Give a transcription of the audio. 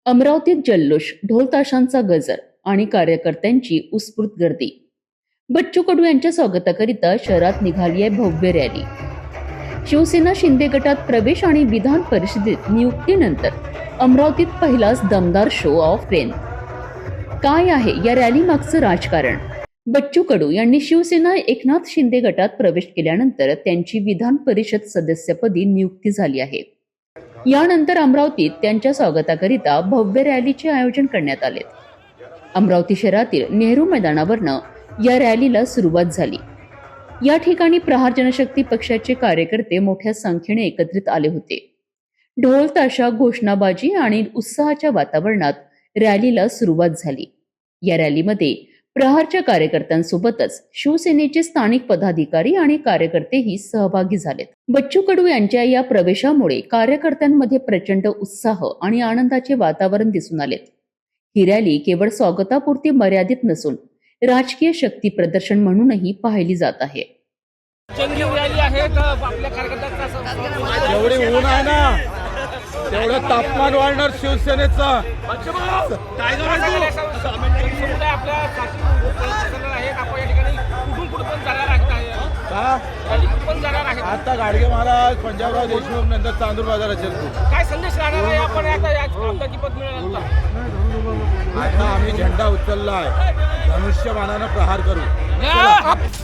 अमरावतीत जल्लोष, ढोल ताशांचा गजर आणि कार्यकर्त्यांची उत्स्फूर्त गर्दी. बच्चू कडू यांच्या स्वागताकरिता शहरात निघाली आहे भव्य रॅली. शिवसेना शिंदे गटात प्रवेश आणि विधान परिषदेत नियुक्तीनंतर अमरावतीत पहिलाच दमदार शो ऑफ रेन. काय आहे या रॅली मागचं राजकारण? बच्चू कडू यांनी शिवसेना एकनाथ शिंदे गटात प्रवेश केल्यानंतर त्यांची विधान परिषद सदस्यपदी नियुक्ती झाली आहे. यानंतर अमरावतीत त्यांच्या स्वागताकरिता भव्य रॅलीचे आयोजन करण्यात आले. अमरावती शहरातील नेहरू मैदानावरनं या रॅलीला सुरुवात झाली. या ठिकाणी प्रहार जनशक्ती पक्षाचे कार्यकर्ते मोठ्या संख्येने एकत्रित आले होते. ढोल ताशा, घोषणाबाजी आणि उत्साहाच्या वातावरणात रॅलीला सुरुवात झाली. या रॅलीमध्ये प्रहारच्या कार्यकर्त्यांसोबतच शिवसेनेचे स्थानिक पदाधिकारी आणि कार्यकर्तेही सहभागी झालेत. बच्चू कडू यांच्या या प्रवेशामुळे कार्यकर्त्यांमध्ये प्रचंड उत्साह आणि आनंदाचे वातावरण दिसून आले. ही रॅली केवळ स्वागतापुरती मर्यादित नसून राजकीय शक्ती प्रदर्शन म्हणूनही पाहिली जात आहे. एवढी ऊन आहे ना, तेवढं तापमान वाढणार शिवसेनेचं. आता गाडगे महाराज, पंजाबराव देशमुख, नंतर चांदूर बाजार असेल. काय संदेश राहणार आहे? आपण आता पद मिळालं. आता आम्ही झेंडा उचललाय, धनुष्यबाणानं प्रहार करू.